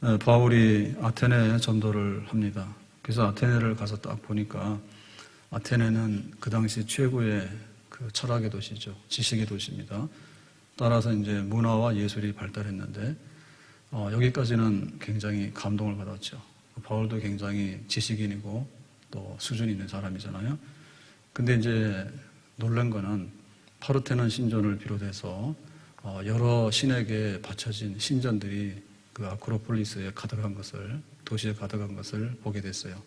바울이 아테네에 전도를 합니다. 그래서 아테네를 가서 딱 보니까 아테네는 그 당시 최고의 그 철학의 도시죠. 지식의 도시입니다. 따라서 이제 문화와 예술이 발달했는데 여기까지는 굉장히 감동을 받았죠. 바울도 굉장히 지식인이고 또 수준이 있는 사람이잖아요. 근데 이제 놀란 거는 파르테논 신전을 비롯해서 여러 신에게 바쳐진 신전들이 그 아크로폴리스에 가득한 것을, 도시에 가득한 것을 보게 됐어요.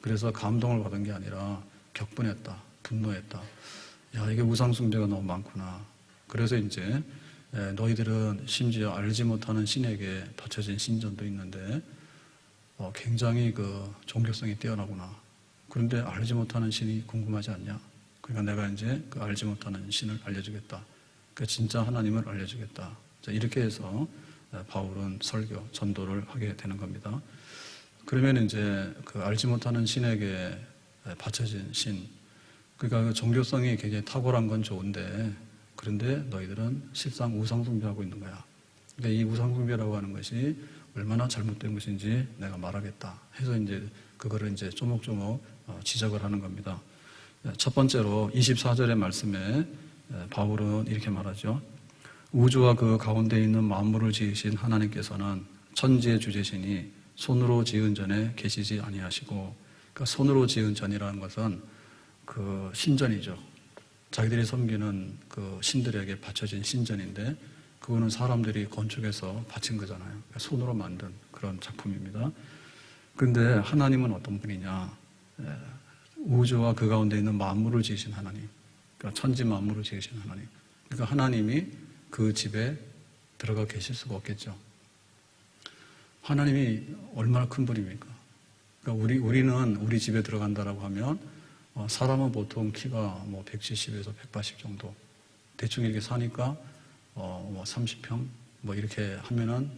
그래서 감동을 받은 게 아니라 격분했다, 분노했다. 야, 이게 우상숭배가 너무 많구나. 그래서 이제 너희들은 심지어 알지 못하는 신에게 바쳐진 신전도 있는데 굉장히 그 종교성이 뛰어나구나. 그런데 알지 못하는 신이 궁금하지 않냐? 그러니까 내가 이제 그 알지 못하는 신을 알려주겠다. 그 진짜 하나님을 알려주겠다. 자, 이렇게 해서 바울은 설교, 전도를 하게 되는 겁니다. 그러면 이제 그 알지 못하는 신에게 바쳐진 신, 그러니까 그 종교성이 굉장히 탁월한 건 좋은데, 그런데 너희들은 실상 우상숭배하고 있는 거야. 그러니까 이 우상숭배라고 하는 것이 얼마나 잘못된 것인지 내가 말하겠다 해서 이제 그거를 이제 조목조목 지적을 하는 겁니다. 첫 번째로 24절의 말씀에 바울은 이렇게 말하죠. 우주와 그 가운데 있는 만물을 지으신 하나님께서는 천지의 주제시니 손으로 지은 전에 계시지 아니하시고, 그러니까 손으로 지은 전이라는 것은 그 신전이죠. 자기들이 섬기는 그 신들에게 바쳐진 신전인데 그거는 사람들이 건축해서 바친 거잖아요. 그러니까 손으로 만든 그런 작품입니다. 그런데 하나님은 어떤 분이냐? 우주와 그 가운데 있는 만물을 지으신 하나님, 그러니까 천지 만물을 지으신 하나님. 그러니까 하나님이 그 집에 들어가 계실 수가 없겠죠. 하나님이 얼마나 큰 분입니까? 그러니까 우리는 우리 집에 들어간다라고 하면 사람은 보통 키가 뭐 170에서 180 정도 대충 이렇게 사니까 뭐 30평 뭐 이렇게 하면은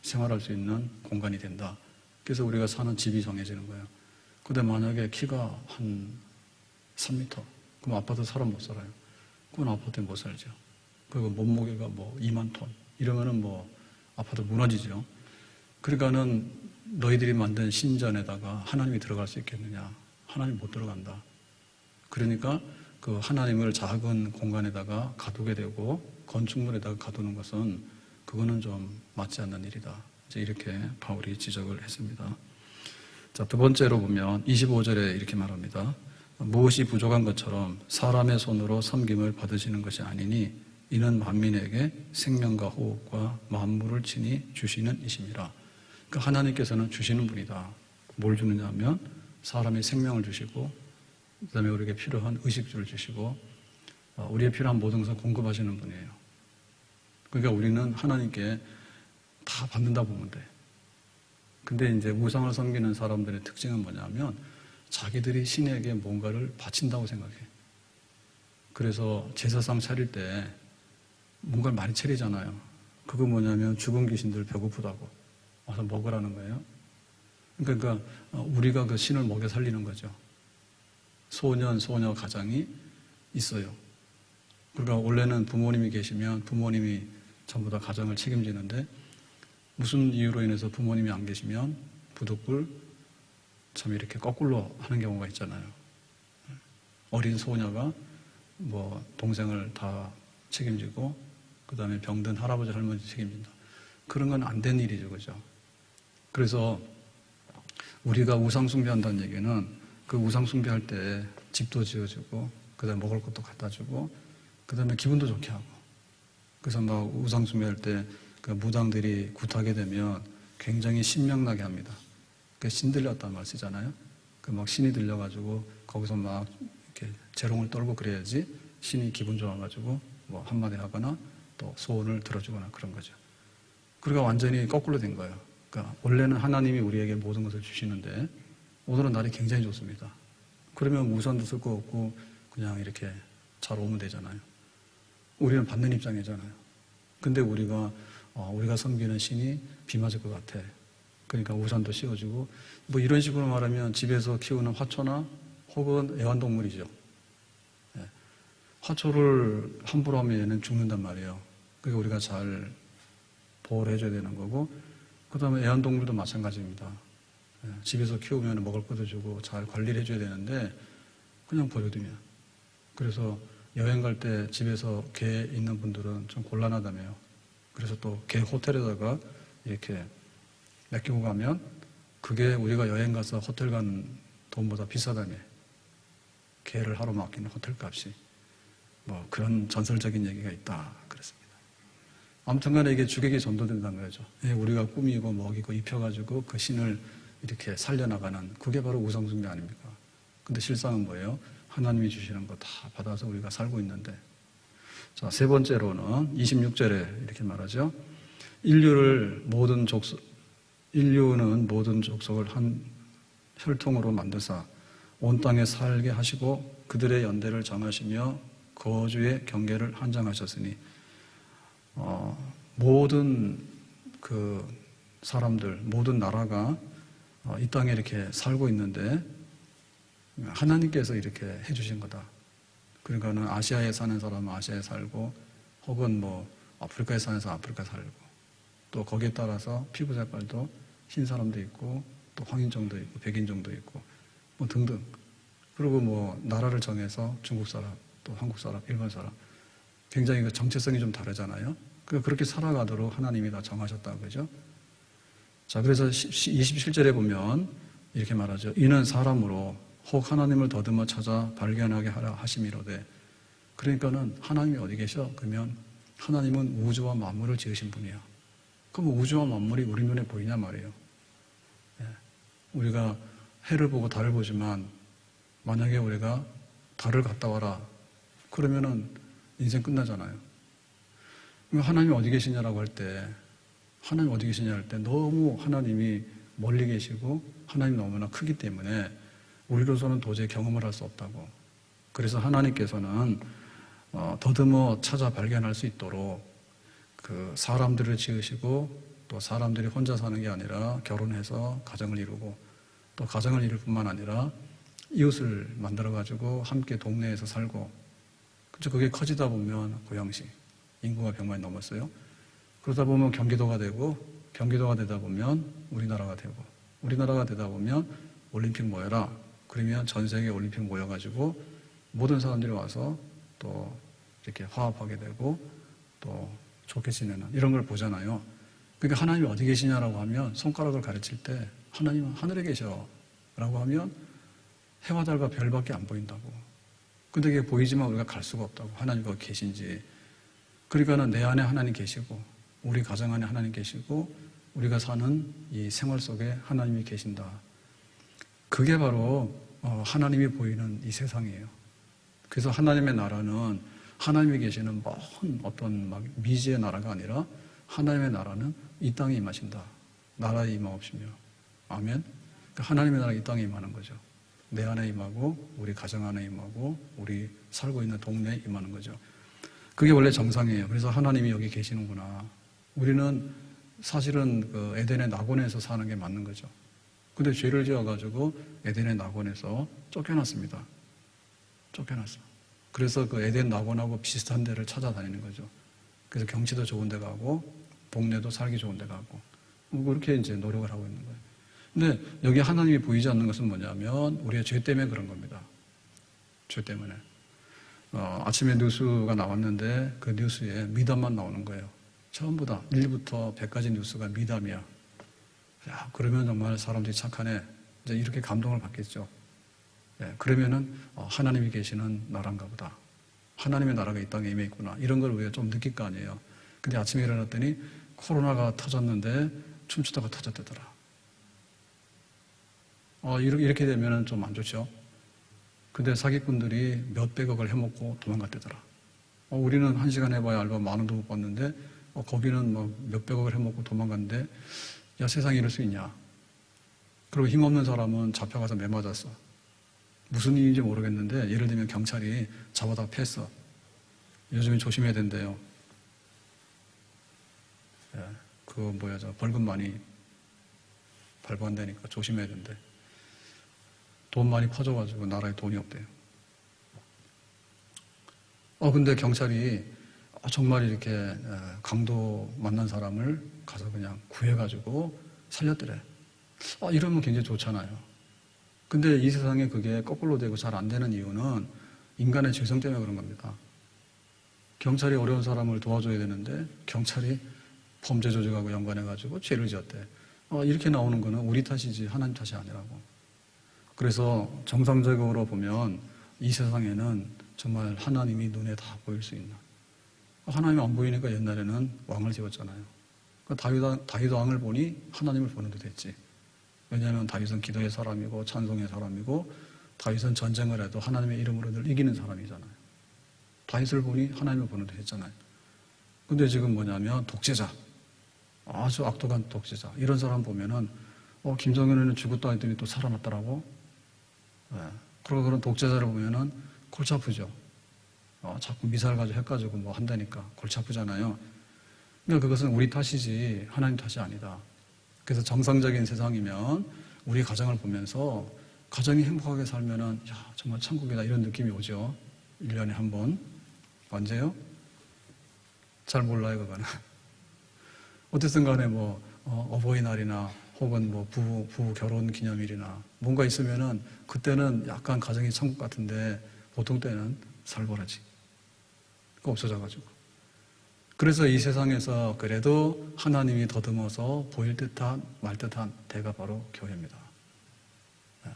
생활할 수 있는 공간이 된다. 그래서 우리가 사는 집이 정해지는 거예요. 근데 만약에 키가 한 3m, 그럼 아파트 사람 못 살아요. 그건 아파트에 못 살죠. 그리고 몸무게가 뭐 2만 톤 이러면은 뭐 아파트 무너지죠. 그러니까는 너희들이 만든 신전에다가 하나님이 들어갈 수 있겠느냐? 하나님 못 들어간다. 그러니까 그 하나님을 작은 공간에다가 가두게 되고 건축물에다가 가두는 것은 그거는 좀 맞지 않는 일이다. 이제 이렇게 바울이 지적을 했습니다. 자, 두 번째로 보면 25절에 이렇게 말합니다. 무엇이 부족한 것처럼 사람의 손으로 섬김을 받으시는 것이 아니니 이는 만민에게 생명과 호흡과 만물을 친히 주시는 이심이라. 그러니까 하나님께서는 주시는 분이다. 뭘 주느냐 하면 사람의 생명을 주시고 그 다음에 우리에게 필요한 의식주를 주시고 우리의 필요한 모든 것을 공급하시는 분이에요. 그러니까 우리는 하나님께 다 받는다 보면 돼. 근데 이제 우상을 섬기는 사람들의 특징은 뭐냐면 자기들이 신에게 뭔가를 바친다고 생각해. 그래서 제사상 차릴 때 뭔가를 많이 차리잖아요. 그거 뭐냐면 죽은 귀신들 배고프다고 와서 먹으라는 거예요. 그러니까 우리가 그 신을 먹여 살리는 거죠. 소년, 소녀 가장이 있어요. 그러니까 원래는 부모님이 계시면 부모님이 전부 다 가정을 책임지는데 무슨 이유로 인해서 부모님이 안 계시면 부득불 참 이렇게 거꾸로 하는 경우가 있잖아요. 어린 소녀가 뭐 동생을 다 책임지고 그 다음에 병든 할아버지 할머니 책임진다. 그런 건 안 된 일이죠. 그죠? 그래서 우리가 우상숭배한다는 얘기는 그 우상숭배할 때 집도 지어주고 그 다음에 먹을 것도 갖다 주고 그 다음에 기분도 좋게 하고 그래서 막 우상숭배할 때 그 무당들이 굿하게 되면 굉장히 신명나게 합니다. 그 신 들렸다는 말 쓰잖아요. 그 막 신이 들려가지고 거기서 막 이렇게 재롱을 떨고 그래야지 신이 기분 좋아가지고 뭐 한마디 하거나 또 소원을 들어주거나 그런 거죠. 그러니까 완전히 거꾸로 된 거예요. 그러니까 원래는 하나님이 우리에게 모든 것을 주시는데 오늘은 날이 굉장히 좋습니다. 그러면 우산도 쓸 거 없고 그냥 이렇게 잘 오면 되잖아요. 우리는 받는 입장이잖아요. 근데 우리가 섬기는 신이 비 맞을 것 같아. 그러니까 우산도 씌워주고 뭐 이런 식으로 말하면 집에서 키우는 화초나 혹은 애완동물이죠. 예. 화초를 함부로 하면 얘는 죽는단 말이에요. 그러니까 우리가 잘 보호를 해줘야 되는 거고 그 다음에 애완동물도 마찬가지입니다. 집에서 키우면 먹을 것도 주고 잘 관리를 해줘야 되는데 그냥 버려두면. 그래서 여행 갈 때 집에서 개 있는 분들은 좀 곤란하다며요. 그래서 또 개 호텔에다가 이렇게 맡기고 가면 그게 우리가 여행 가서 호텔 간 돈보다 비싸다며. 개를 하루 맡기는 호텔 값이. 뭐 그런 전설적인 얘기가 있다 그랬습니다. 아무튼 간에 이게 주객이 전도된다는 거죠. 우리가 꾸미고 먹이고 입혀가지고 그 신을 이렇게 살려나가는 그게 바로 우상숭배 아닙니까? 근데 실상은 뭐예요? 하나님이 주시는 거 다 받아서 우리가 살고 있는데. 자, 세 번째로는 26절에 이렇게 말하죠. 인류는 모든 족속을 한 혈통으로 만드사 온 땅에 살게 하시고 그들의 연대를 정하시며 거주의 경계를 한정하셨으니 모든 그 사람들, 모든 나라가 이 땅에 이렇게 살고 있는데 하나님께서 이렇게 해주신 거다. 그러니까는 아시아에 사는 사람은 아시아에 살고 혹은 뭐 아프리카에 사는 사람은 아프리카 살고 또 거기에 따라서 피부 색깔도 흰 사람도 있고 또 황인종도 있고 백인종도 있고 뭐 등등. 그리고 뭐 나라를 정해서 중국 사람, 또 한국 사람, 일본 사람 굉장히 그 정체성이 좀 다르잖아요. 그렇게 살아가도록 하나님이 다 정하셨다 그죠? 자, 그래서 27절에 보면 이렇게 말하죠. 이는 사람으로 혹 하나님을 더듬어 찾아 발견하게 하라 하심이로되. 그러니까는 하나님이 어디 계셔? 그러면 하나님은 우주와 만물을 지으신 분이야. 그럼 우주와 만물이 우리 눈에 보이냐 말이에요. 우리가 해를 보고 달을 보지만 만약에 우리가 달을 갔다 와라 그러면은 인생 끝나잖아요. 하나님이 어디 계시냐라고 할 때 하나님 어디 계시냐 할 때 너무 하나님이 멀리 계시고 하나님이 너무나 크기 때문에 우리로서는 도저히 경험을 할 수 없다고. 그래서 하나님께서는 더듬어 찾아 발견할 수 있도록 그 사람들을 지으시고 또 사람들이 혼자 사는 게 아니라 결혼해서 가정을 이루고 또 가정을 이룰 뿐만 아니라 이웃을 만들어가지고 함께 동네에서 살고. 그렇죠. 그게 커지다 보면 고양시 인구가 100만이 넘었어요. 그러다 보면 경기도가 되고 경기도가 되다 보면 우리나라가 되고 우리나라가 되다 보면 올림픽 모여라. 그러면 전 세계 올림픽 모여가지고 모든 사람들이 와서 또 이렇게 화합하게 되고 또 좋게 지내는 이런 걸 보잖아요. 그러니까 하나님이 어디 계시냐라고 하면 손가락을 가르칠 때 하나님은 하늘에 계셔 라고 하면 해와 달과 별밖에 안 보인다고. 근데 그게 보이지만 우리가 갈 수가 없다고. 하나님 거기 계신지. 그러니까는 내 안에 하나님 계시고 우리 가정 안에 하나님 계시고 우리가 사는 이 생활 속에 하나님이 계신다. 그게 바로 하나님이 보이는 이 세상이에요. 그래서 하나님의 나라는 하나님이 계시는 먼 어떤 막 미지의 나라가 아니라 하나님의 나라는 이 땅에 임하신다. 나라에 임하옵시며. 아멘. 그러니까 하나님의 나라가 이 땅에 임하는 거죠. 내 안에 임하고 우리 가정 안에 임하고 우리 살고 있는 동네에 임하는 거죠. 그게 원래 정상이에요. 그래서 하나님이 여기 계시는구나. 우리는 사실은 그 에덴의 낙원에서 사는 게 맞는 거죠. 근데 죄를 지어가지고 에덴의 낙원에서 쫓겨났습니다. 쫓겨났어. 그래서 그 에덴 낙원하고 비슷한 데를 찾아다니는 거죠. 그래서 경치도 좋은 데 가고 동네도 살기 좋은 데 가고 그렇게 이제 노력을 하고 있는 거예요. 근데 여기 하나님이 보이지 않는 것은 뭐냐면 우리의 죄 때문에 그런 겁니다. 죄 때문에. 아침에 뉴스가 나왔는데 그 뉴스에 미담만 나오는 거예요. 전부 다 1부터 100까지 뉴스가 미담이야. 야, 그러면 정말 사람들이 착하네. 이제 이렇게 감동을 받겠죠. 예, 그러면은 하나님이 계시는 나라인가 보다. 하나님의 나라가 이 땅에 임해 있구나. 이런 걸 우리가 좀 느낄 거 아니에요. 근데 아침에 일어났더니 코로나가 터졌는데 춤추다가 터졌대더라. 이렇게 되면은 좀 안 좋죠. 근데 사기꾼들이 몇백억을 해먹고 도망갔대더라. 우리는 1시간 해봐야 알바 10,000원도 못 받는데 거기는 뭐 몇백억을 해먹고 도망갔는데 야, 세상에 이럴 수 있냐. 그리고 힘없는 사람은 잡혀가서 매 맞았어. 무슨 일인지 모르겠는데 예를 들면 경찰이 잡아다 팼어. 요즘에 조심해야 된대요. 예, 벌금 많이 발부한다니까 조심해야 된대. 돈 많이 퍼져가지고 나라에 돈이 없대요. 근데 경찰이 정말 이렇게 강도 만난 사람을 가서 그냥 구해가지고 살렸더래. 이러면 굉장히 좋잖아요. 근데 이 세상에 그게 거꾸로 되고 잘 안 되는 이유는 인간의 죄성 때문에 그런 겁니다. 경찰이 어려운 사람을 도와줘야 되는데 경찰이 범죄 조직하고 연관해가지고 죄를 지었대. 이렇게 나오는 거는 우리 탓이지 하나님 탓이 아니라고. 그래서 정상적으로 보면 이 세상에는 정말 하나님이 눈에 다 보일 수 있는, 하나님이 안 보이니까 옛날에는 왕을 지었잖아요. 다윗 왕을 보니 하나님을 보는 듯 했지. 왜냐하면 다윗은 기도의 사람이고 찬송의 사람이고 다윗은 전쟁을 해도 하나님의 이름으로 늘 이기는 사람이잖아요. 다윗을 보니 하나님을 보는 듯 했잖아요. 근데 지금 뭐냐면 독재자, 아주 악독한 독재자, 이런 사람 보면은 김정은은 죽었다 했더니 또 살아났더라고. 그리고 그런 독재자를 보면은 골치 아프죠. 자꾸 미사일 가지고 해가지고 뭐 한다니까 골치 아프잖아요. 그러니까 그것은 우리 탓이지 하나님 탓이 아니다. 그래서 정상적인 세상이면 우리 가정을 보면서 가정이 행복하게 살면은 정말 천국이다 이런 느낌이 오죠. 1년에 한 번. 언제요? 잘 몰라요, 그거는. 어쨌든 간에 뭐 어버이날이나 혹은 뭐 부부 결혼 기념일이나 뭔가 있으면은 그때는 약간 가정이 천국 같은데 보통 때는 살벌하지. 없어져가지고. 그래서 이 세상에서 그래도 하나님이 더듬어서 보일 듯한 말 듯한 데가 바로 교회입니다.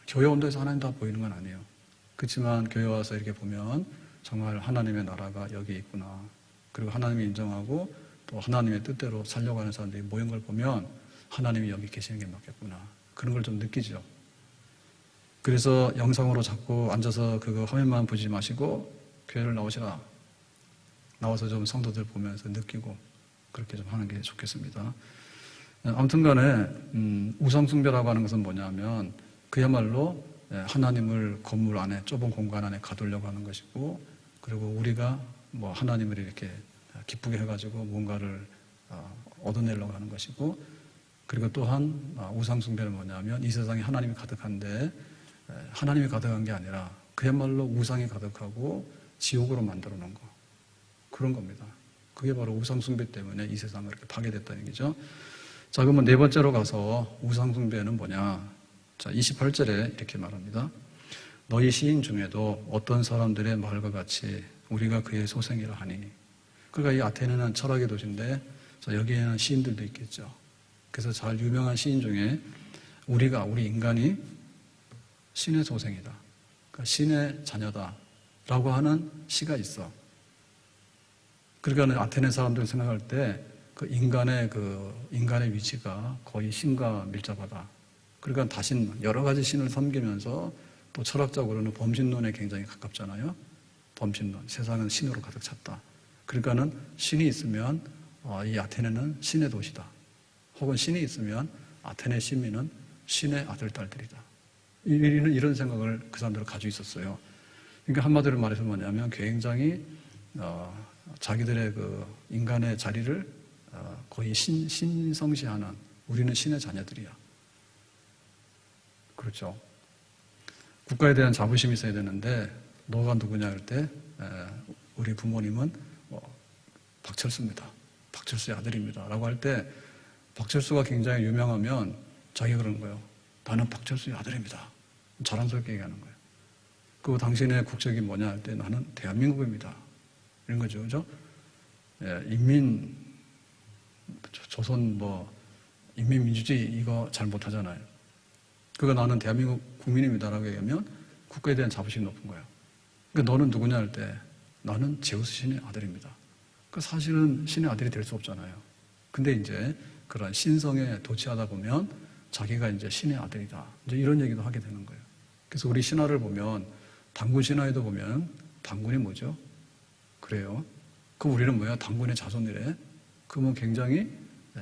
교회 온다해서 하나님 다 보이는 건 아니에요. 그렇지만 교회 와서 이렇게 보면 정말 하나님의 나라가 여기 있구나. 그리고 하나님이 인정하고 또 하나님의 뜻대로 살려고 하는 사람들이 모인 걸 보면 하나님이 여기 계시는 게 맞겠구나. 그런 걸 좀 느끼죠. 그래서 영상으로 자꾸 앉아서 그거 화면만 보지 마시고 교회를 나오시라. 나와서 좀 성도들 보면서 느끼고 그렇게 좀 하는 게 좋겠습니다. 아무튼 간에 우상숭배라고 하는 것은 뭐냐면 그야말로 하나님을 건물 안에 좁은 공간 안에 가두려고 하는 것이고, 그리고 우리가 뭐 하나님을 이렇게 기쁘게 해가지고 뭔가를 얻어내려고 하는 것이고, 그리고 또한 우상숭배는 뭐냐면 이 세상에 하나님이 가득한데 하나님이 가득한 게 아니라 그야말로 우상이 가득하고 지옥으로 만들어 놓은 거, 그런 겁니다. 그게 바로 우상숭배 때문에 이 세상을 이렇게 파괴됐다는 얘기죠. 자, 그러면 네 번째로 가서 우상숭배는 뭐냐? 자, 28절에 이렇게 말합니다. 너희 시인 중에도 어떤 사람들의 말과 같이 우리가 그의 소생이라 하니. 그러니까 이 아테네는 철학의 도시인데 여기에는 시인들도 있겠죠. 그래서 잘 유명한 시인 중에 우리 인간이 신의 소생이다, 그러니까 신의 자녀다라고 하는 시가 있어. 그러니까 아테네 사람들이 생각할 때 그 인간의 위치가 거의 신과 밀접하다. 그러니까 여러 가지 신을 섬기면서 또 철학적으로는 범신론에 굉장히 가깝잖아요. 범신론. 세상은 신으로 가득 찼다. 그러니까는 신이 있으면 이 아테네는 신의 도시다. 혹은 신이 있으면 아테네 시민은 신의 아들, 딸들이다. 이런 생각을 그 사람들은 가지고 있었어요. 그러니까 한마디로 말해서 뭐냐면 굉장히 자기들의 그 인간의 자리를 거의 신성시하는, 우리는 신의 자녀들이야. 그렇죠. 국가에 대한 자부심이 있어야 되는데 너가 누구냐 할 때 우리 부모님은 박철수입니다. 박철수의 아들입니다. 라고 할 때 박철수가 굉장히 유명하면 자기가 그러는 거예요. 나는 박철수의 아들입니다. 자랑스럽게 얘기하는 거예요. 그리고 당신의 국적이 뭐냐 할 때 나는 대한민국입니다. 이런 거죠. 그죠? 조선 인민민주주의 이거 잘 못하잖아요. 그거 나는 대한민국 국민입니다라고 얘기하면 국가에 대한 자부심이 높은 거예요. 그러니까 너는 누구냐 할 때 나는 제우스 신의 아들입니다. 그 사실은 신의 아들이 될 수 없잖아요. 근데 이제 그런 신성에 도취하다 보면 자기가 이제 신의 아들이다. 이제 이런 얘기도 하게 되는 거예요. 그래서 우리 신화를 보면 단군 신화에도 보면 단군이 뭐죠? 그래요. 그럼 우리는 뭐야? 단군의 자손이래. 그러면 굉장히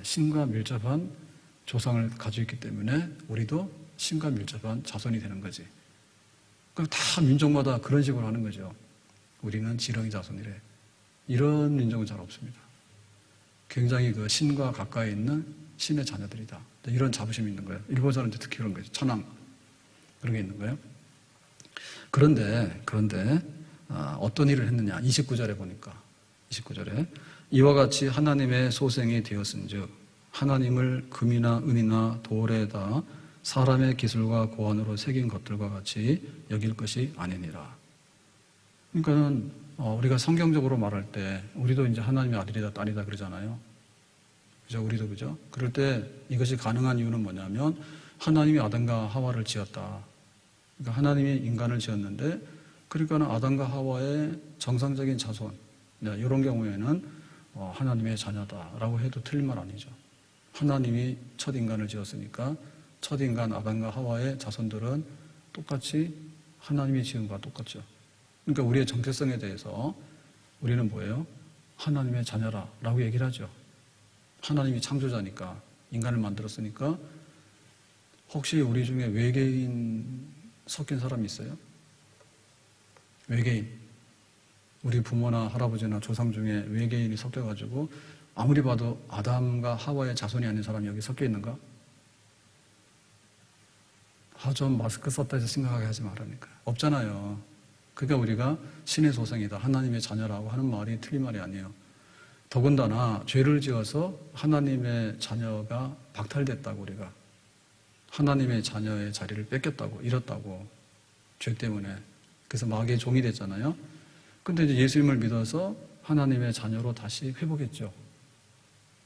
신과 밀접한 조상을 가지고 있기 때문에 우리도 신과 밀접한 자손이 되는 거지. 그럼 다 민족마다 그런 식으로 하는 거죠. 우리는 지렁이 자손이래. 이런 민족은 잘 없습니다. 굉장히 그 신과 가까이 있는 신의 자녀들이다. 이런 자부심이 있는 거예요. 일본사는 특히 그런 거죠. 천황. 그런 게 있는 거예요. 그런데 어떤 일을 했느냐. 29절에 보니까 29절에 이와 같이 하나님의 소생이 되었은즉 하나님을 금이나 은이나 돌에다 사람의 기술과 고안으로 새긴 것들과 같이 여길 것이 아니니라. 그러니까는 우리가 성경적으로 말할 때 우리도 이제 하나님의 아들이다 딸이다 그러잖아요. 그죠? 우리도 그죠? 그럴 때 이것이 가능한 이유는 뭐냐면 하나님이 아담과 하와를 지었다. 그러니까 하나님이 인간을 지었는데 그러니까는 아담과 하와의 정상적인 자손 이런 경우에는 하나님의 자녀다라고 해도 틀린 말 아니죠. 하나님이 첫 인간을 지었으니까 첫 인간 아담과 하와의 자손들은 똑같이 하나님이 지은 것과 똑같죠. 그러니까 우리의 정체성에 대해서 우리는 뭐예요? 하나님의 자녀라고 얘기를 하죠. 하나님이 창조자니까 인간을 만들었으니까. 혹시 우리 중에 외계인 섞인 사람이 있어요? 외계인. 우리 부모나 할아버지나 조상 중에 외계인이 섞여가지고 아무리 봐도 아담과 하와의 자손이 아닌 사람이 여기 섞여 있는가? 좀 마스크 썼다 해서 심각하게 하지 말라니까. 없잖아요. 그러니까 우리가 신의 소생이다, 하나님의 자녀라고 하는 말이 틀린 말이 아니에요. 더군다나 죄를 지어서 하나님의 자녀가 박탈됐다고, 우리가 하나님의 자녀의 자리를 뺏겼다고, 잃었다고, 죄 때문에. 그래서 마귀의 종이 됐잖아요. 근데 이제 예수님을 믿어서 하나님의 자녀로 다시 회복했죠.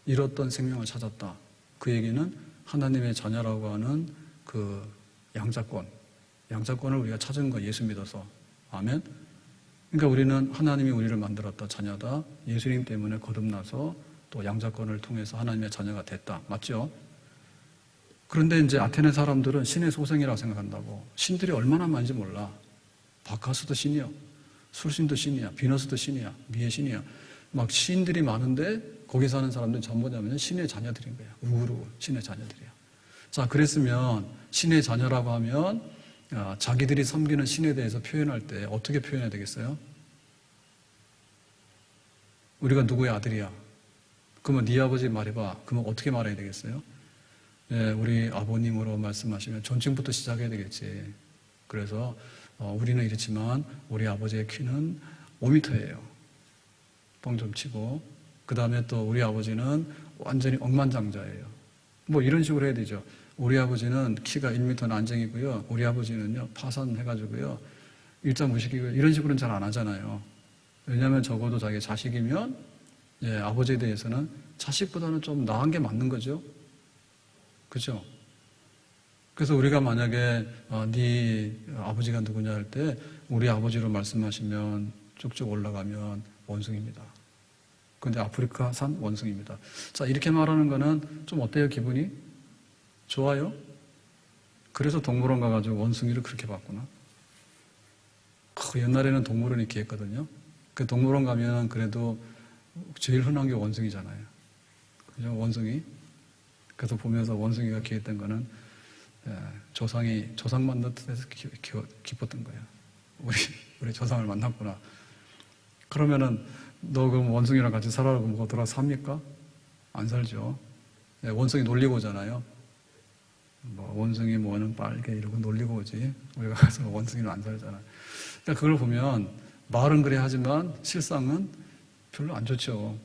잃었던 생명을 찾았다. 그 얘기는 하나님의 자녀라고 하는 그 양자권을 우리가 찾은 거, 예수 믿어서. 아멘. 그러니까 우리는 하나님이 우리를 만들었다, 자녀다. 예수님 때문에 거듭나서 또 양자권을 통해서 하나님의 자녀가 됐다. 맞죠? 그런데 이제 아테네 사람들은 신의 소생이라고 생각한다고. 신들이 얼마나 많은지 몰라. 바카스도 신이야, 술신도 신이야, 비너스도 신이야, 미의 신이야. 막 신들이 많은데 거기 사는 사람들은 전부 뭐냐면 신의 자녀들인 거야. 우르 신의 자녀들이야. 자, 그랬으면 신의 자녀라고 하면 자기들이 섬기는 신에 대해서 표현할 때 어떻게 표현해야 되겠어요? 우리가 누구의 아들이야? 그러면 네 아버지 말해봐. 그러면 어떻게 말해야 되겠어요? 예, 우리 아버님으로 말씀하시면 존칭부터 시작해야 되겠지. 그래서 우리는 이렇지만 우리 아버지의 키는 5m예요. 뻥 좀 치고. 그 다음에 또 우리 아버지는 완전히 억만장자예요. 뭐 이런 식으로 해야 되죠. 우리 아버지는 키가 1m 난쟁이고요. 우리 아버지는요, 파산해가지고요, 일자무식이고요. 이런 식으로는 잘 안 하잖아요. 왜냐하면 적어도 자기 자식이면, 예, 아버지에 대해서는 자식보다는 좀 나은 게 맞는 거죠. 그죠? 그래서 우리가 만약에 네 아버지가 누구냐 할 때 우리 아버지로 말씀하시면 쭉쭉 올라가면 원숭이입니다. 근데 아프리카산 원숭이입니다. 자, 이렇게 말하는 거는 좀 어때요, 기분이? 좋아요? 그래서 동물원 가가지고 원숭이를 그렇게 봤구나. 옛날에는 동물원 이렇게 했거든요. 그 동물원 가면 그래도 제일 흔한 게 원숭이잖아요. 그죠? 원숭이. 그래서 보면서 원숭이가 기했던 거는 조상 만난 뜻에서 기뻤던 거예요. 우리 조상을 만났구나. 그러면은 너 그럼 원숭이랑 같이 살아라고 뭐가 돌아 삽니까? 안 살죠. 네, 원숭이 놀리고 오잖아요. 뭐 원숭이 뭐는 빨개 이러고 놀리고 오지. 우리가 가서 원숭이는 안 살잖아. 그러니까 그걸 보면 말은 그래 하지만 실상은 별로 안 좋죠.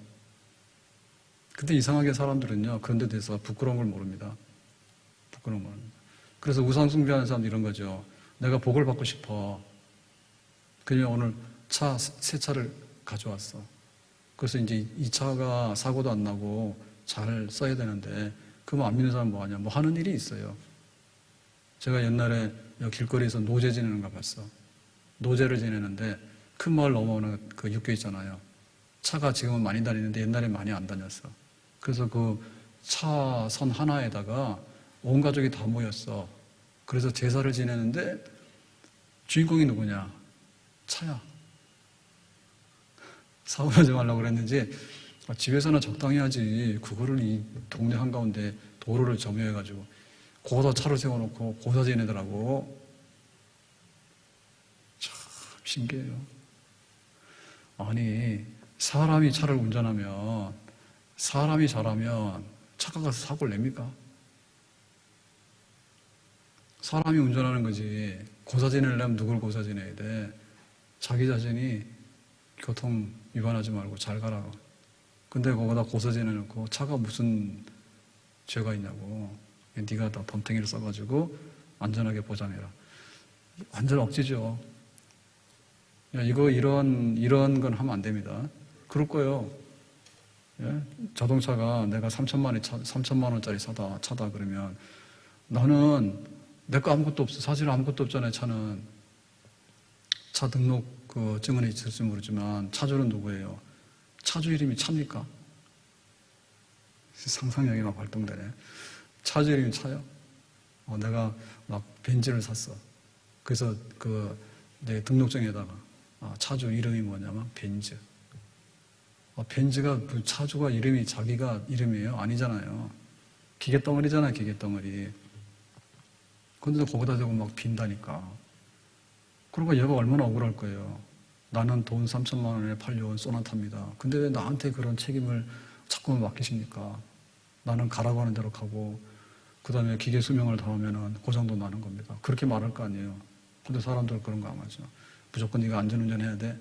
근데 이상하게 사람들은요, 그런 데 대해서 부끄러운 걸 모릅니다. 부끄러운 걸. 그래서 우상 숭배하는 사람도 이런 거죠. 내가 복을 받고 싶어. 그냥 오늘 새 차를 가져왔어. 그래서 이제 이 차가 사고도 안 나고 잘 써야 되는데, 그거 안 믿는 사람 뭐 하냐? 뭐 하는 일이 있어요. 제가 옛날에 길거리에서 노제 지내는 거 봤어. 노제를 지내는데 큰 마을 넘어오는 그 육교 있잖아요. 차가 지금은 많이 다니는데 옛날에 많이 안 다녔어. 그래서 그 차선 하나에다가 온 가족이 다 모였어. 그래서 제사를 지내는데 주인공이 누구냐? 차야. 사고하지 말라고 그랬는지 집에서는 적당히 하지. 그거를 이 동네 한가운데 도로를 점유해가지고 거기다 차를 세워놓고 고사 지내더라고. 참 신기해요. 아니, 사람이 차를 운전하면, 사람이 잘하면 차가 가서 사고를 냅니까? 사람이 운전하는 거지. 고사 지내려면 누굴 고사 지내야 돼? 자기 자신이 교통 위반하지 말고 잘 가라. 근데 거기다 고사 지내놓고 차가 무슨 죄가 있냐고. 네가 다 덤탱이를 써가지고 안전하게 보장해라. 완전 억지죠. 야, 이런 건 하면 안 됩니다. 그럴 거예요. 예? 자동차가 내가 3천만 원짜리 차다 그러면 나는 내 거 아무것도 없어. 사실 아무것도 없잖아요, 차는. 차 등록 증언에 있을지 모르지만 차주는 누구예요? 차주 이름이 차입니까? 상상력이 막 발동되네. 차주 이름이 차요? 내가 막 벤츠를 샀어. 그래서 내 등록증에다가 차주 이름이 뭐냐면 벤츠. 벤츠가 차주가 이름이 자기가 이름이에요? 아니잖아요. 기계덩어리잖아요, 기계덩어리. 근데 거기다 대고 막 빈다니까. 그러니까 얘가 얼마나 억울할 거예요. 나는 돈 3천만 원에 팔려온 소나타입니다. 근데 왜 나한테 그런 책임을 자꾸만 맡기십니까? 나는 가라고 하는 대로 가고 그 다음에 기계 수명을 다하면은 고장도 나는 겁니다. 그렇게 말할 거 아니에요. 근데 사람들 그런 거 안 하죠. 무조건 네가 안전운전 해야 돼.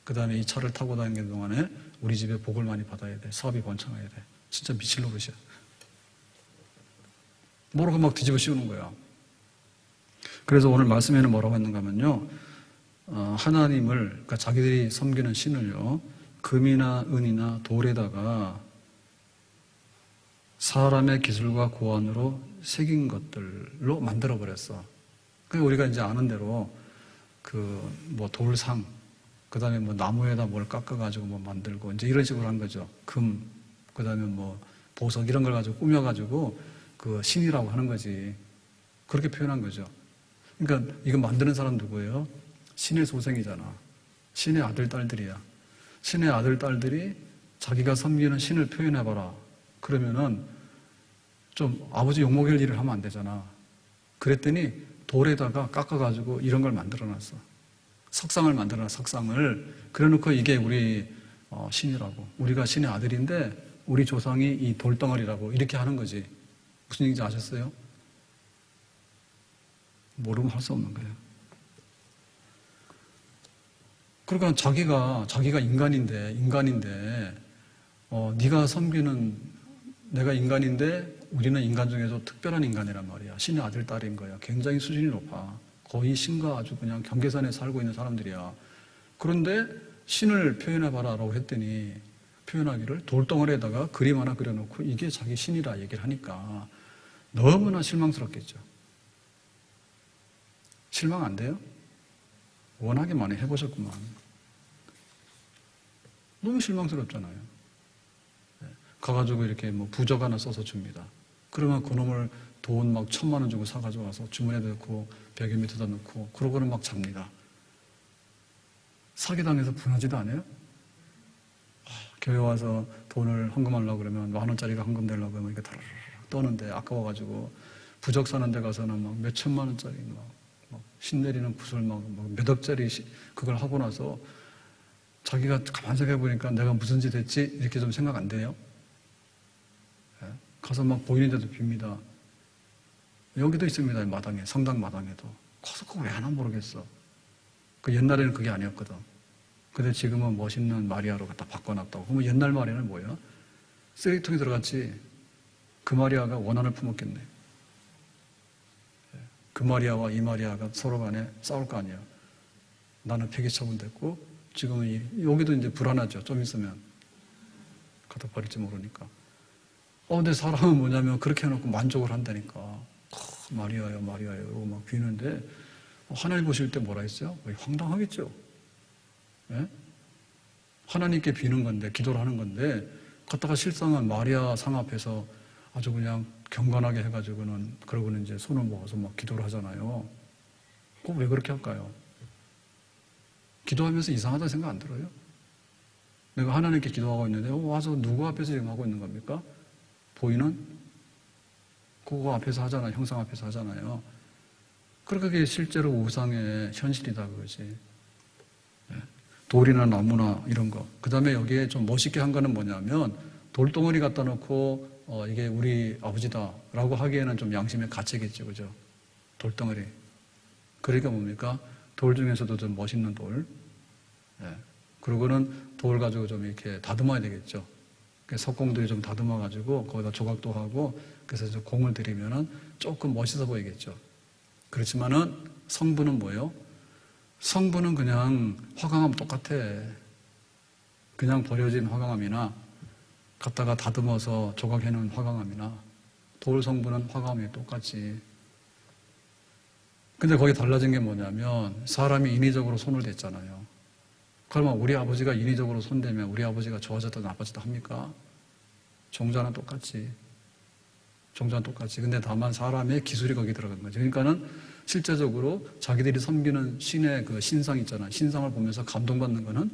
그 다음에 이 차를 타고 다니는 동안에 우리 집에 복을 많이 받아야 돼. 사업이 번창해야 돼. 진짜 미칠 노릇이야. 뭐라고 막 뒤집어 씌우는 거야. 그래서 오늘 말씀에는 뭐라고 했는가 하면요. 하나님을, 그러니까 자기들이 섬기는 신을요. 금이나 은이나 돌에다가 사람의 기술과 고안으로 새긴 것들로 만들어버렸어. 그러니까 우리가 이제 아는 대로 돌상, 그 다음에 나무에다 뭘 깎아가지고 만들고 이제 이런 식으로 한 거죠. 금, 그 다음에 보석 이런 걸 가지고 꾸며가지고 신이라고 하는 거지. 그렇게 표현한 거죠. 그러니까 이거 만드는 사람 누구예요? 신의 소생이잖아. 신의 아들, 딸들이야. 신의 아들, 딸들이 자기가 섬기는 신을 표현해봐라. 그러면은 좀 아버지 욕먹일 일을 하면 안 되잖아. 그랬더니 돌에다가 깎아가지고 이런 걸 만들어놨어. 석상을 만들어놨어, 석상을. 그래놓고 이게 우리 신이라고. 우리가 신의 아들인데 우리 조상이 이 돌덩어리라고 이렇게 하는 거지. 무슨 얘기인지 아셨어요? 모르면 할 수 없는 거예요. 그러니까 자기가 인간인데 네가 섬기는 내가 인간인데 우리는 인간 중에서 특별한 인간이란 말이야. 신의 아들, 딸인 거야. 굉장히 수준이 높아. 거의 신과 아주 그냥 경계선에 살고 있는 사람들이야. 그런데 신을 표현해봐라 라고 했더니 표현하기를 돌덩어리에다가 그림 하나 그려놓고 이게 자기 신이라 얘기를 하니까 너무나 실망스럽겠죠. 실망 안 돼요? 워낙에 많이 해보셨구만. 너무 실망스럽잖아요. 가가지고 이렇게 부적 하나 써서 줍니다. 그러면 그놈을 돈 1,000만 원 주고 사가지고 와서 주머니에 넣고 베개 밑에다 넣고 그러고는 막 잡니다. 사기당해서 분하지도 않아요? 교회 와서 돈을 헌금하려고 그러면 10,000원짜리가 헌금되려고 그러면 이렇게 다르르 떠는데 아까워가지고 부적 사는 데 가서는 막 몇천만 원짜리 신내리는 구슬 몇 억짜리 그걸 하고 나서 자기가 가만 생각해 보니까 내가 무슨 짓 했지? 이렇게 좀 생각 안 돼요? 가서 막 보이는 데도 빕니다. 여기도 있습니다. 마당에, 성당 마당에도. 커서 그거 왜 하나 모르겠어. 옛날에는 그게 아니었거든. 근데 지금은 멋있는 마리아로 갖다 바꿔놨다고. 그러면 옛날 마리아는 뭐야? 쓰레기통에 들어갔지. 그 마리아가 원한을 품었겠네. 그 마리아와 이 마리아가 서로 간에 싸울 거 아니야. 나는 폐기 처분됐고, 지금은 여기도 이제 불안하죠. 좀 있으면. 갖다 버릴지 모르니까. 근데 사람은 뭐냐면 그렇게 해놓고 만족을 한다니까. 마리아요, 마리아요. 이러고 막 비는데, 하나님 보실 때 뭐라 했어요? 황당하겠죠. 예? 하나님께 비는 건데, 기도를 하는 건데, 갔다가 실상은 마리아 상 앞에서 아주 그냥 경건하게 해가지고는, 그러고는 이제 손을 모아서 막 기도를 하잖아요. 꼭 왜 그렇게 할까요? 기도하면서 이상하다는 생각 안 들어요? 내가 하나님께 기도하고 있는데, 와서 누구 앞에서 지금 하고 있는 겁니까? 보이는? 그거 앞에서 하잖아요. 형상 앞에서 하잖아요. 그게 실제로 우상의 현실이다 그거지. 돌이나 나무나 이런 거. 그 다음에 여기에 좀 멋있게 한 거는 뭐냐면 돌덩어리 갖다 놓고 이게 우리 아버지다라고 하기에는 좀 양심의 가책이죠. 그죠? 돌덩어리. 그러니까 뭡니까? 돌 중에서도 좀 멋있는 돌. 그러고는 돌 가지고 좀 이렇게 다듬어야 되겠죠. 석공들이 좀 다듬어가지고 거기다 조각도 하고 그래서 이제 공을 들이면은 조금 멋있어 보이겠죠. 그렇지만은 성분은 뭐예요? 성분은 그냥 화강암 똑같아. 그냥 버려진 화강암이나 갖다가 다듬어서 조각해놓은 화강암이나 돌 성분은 화강암이 똑같지. 근데 거기 달라진 게 뭐냐면 사람이 인위적으로 손을 댔잖아요. 그러면 우리 아버지가 인위적으로 손대면 우리 아버지가 좋아졌다 나빠졌다 합니까? 종자는 똑같지. 종자는 똑같지. 근데 다만 사람의 기술이 거기 들어간 거죠. 그러니까는 실제적으로 자기들이 섬기는 신의 그 신상 있잖아요. 신상을 보면서 감동받는 거는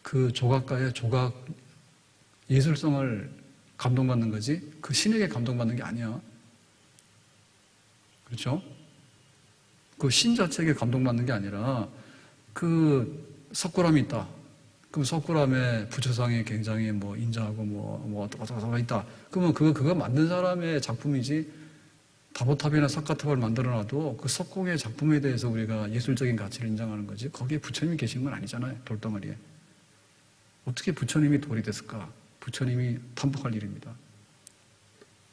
그 조각가의 조각 예술성을 감동받는 거지 그 신에게 감동받는 게 아니야. 그렇죠? 그 신 자체에게 감동받는 게 아니라 그 석굴암이 있다. 그럼 석굴암에 부처상이 굉장히 뭐 인자하고 뭐 어떠고저떠고 있다. 그러면 그거 만든 사람의 작품이지 다보탑이나 석가탑을 만들어놔도 그 석공의 작품에 대해서 우리가 예술적인 가치를 인정하는 거지 거기에 부처님이 계신 건 아니잖아요. 돌덩어리에. 어떻게 부처님이 돌이 됐을까? 부처님이 탐복할 일입니다.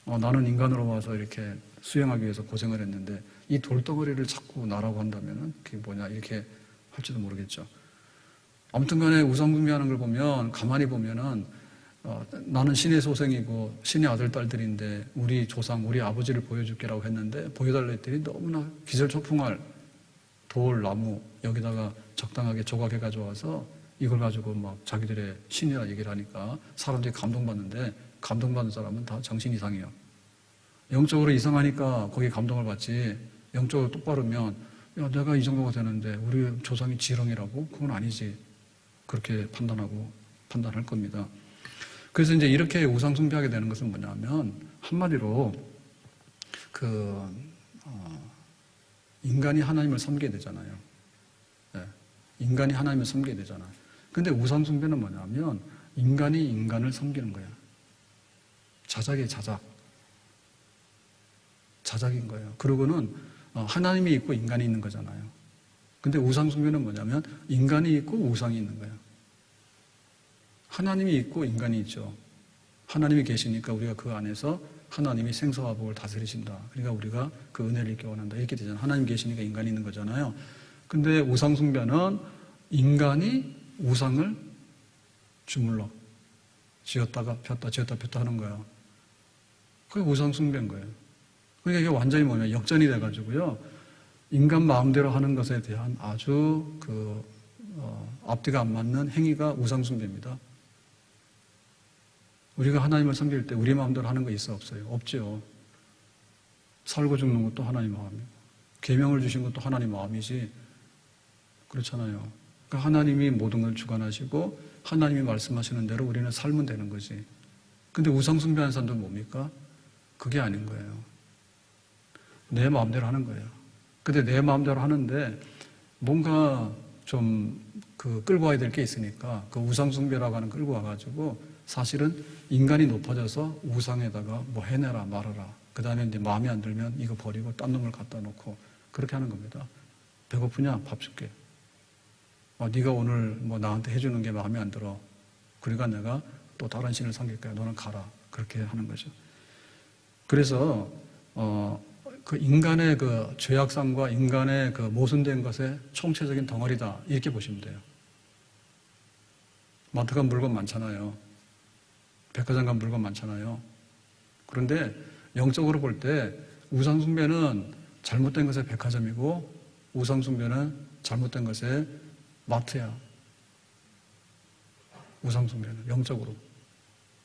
나는 인간으로 와서 이렇게 수행하기 위해서 고생을 했는데 이 돌덩어리를 자꾸 나라고 한다면 그게 뭐냐 이렇게 할지도 모르겠죠. 아무튼 간에 우상숭배하는 걸 보면 가만히 보면은 나는 신의 소생이고 신의 아들 딸들인데 우리 조상 우리 아버지를 보여줄게라고 했는데 보여달라 했더니 너무나 기절초풍할 돌 나무 여기다가 적당하게 조각해 가져와서 이걸 가지고 막 자기들의 신이라 얘기를 하니까 사람들이 감동받는데 감동받는 사람은 다 정신 이상이에요. 영적으로 이상하니까 거기에 감동을 받지 영적으로 똑바르면 야 내가 이 정도가 되는데 우리 조상이 지렁이라고? 그건 아니지. 그렇게 판단할 겁니다. 그래서 이제 이렇게 우상숭배하게 되는 것은 뭐냐면 한마디로 인간이 하나님을 섬기게 되잖아요. 네. 인간이 하나님을 섬기게 되잖아요. 근데 우상숭배는 뭐냐면 인간이 인간을 섬기는 거야. 자작이에요, 자작. 자작인 거예요. 그러고는 하나님이 있고 인간이 있는 거잖아요. 근데 우상숭배는 뭐냐면 인간이 있고 우상이 있는 거예요. 하나님이 있고 인간이 있죠. 하나님이 계시니까 우리가 그 안에서 하나님이 생사와 복을 다스리신다. 그러니까 우리가 그 은혜를 입기 원한다. 이렇게 되잖아요. 하나님 계시니까 인간이 있는 거잖아요. 근데 우상숭배는 인간이 우상을 주물러 지었다가 폈다 지었다 폈다 하는 거예요. 그게 우상숭배인 거예요. 그러니까 이게 완전히 뭐냐면 역전이 돼가지고요. 인간 마음대로 하는 것에 대한 아주 앞뒤가 안 맞는 행위가 우상숭배입니다. 우리가 하나님을 섬길 때 우리 마음대로 하는 거 있어 없어요? 없죠. 살고 죽는 것도 하나님 마음이고 계명을 주신 것도 하나님 마음이지 그렇잖아요. 그러니까 하나님이 모든 걸 주관하시고 하나님이 말씀하시는 대로 우리는 살면 되는 거지. 근데 우상숭배하는 사람들은 뭡니까? 그게 아닌 거예요. 내 마음대로 하는 거예요. 근데 내 마음대로 하는데 뭔가 좀 끌고 와야 될 게 있으니까 그 우상숭배라고 하는 끌고 와가지고 사실은 인간이 높아져서 우상에다가 뭐 해내라 말아라. 그 다음에 이제 마음에 안 들면 이거 버리고 딴 놈을 갖다 놓고 그렇게 하는 겁니다. 배고프냐? 밥 줄게. 네가 오늘 뭐 나한테 해주는 게 마음에 안 들어. 그러니까 내가 또 다른 신을 섬길 거야. 너는 가라. 그렇게 하는 거죠. 그래서 그 인간의 그 죄악상과 인간의 그 모순된 것의 총체적인 덩어리다. 이렇게 보시면 돼요. 마트 간 물건 많잖아요. 백화점 간 물건 많잖아요. 그런데 영적으로 볼 때 우상숭배는 잘못된 것의 백화점이고 우상숭배는 잘못된 것의 마트야. 우상숭배는 영적으로.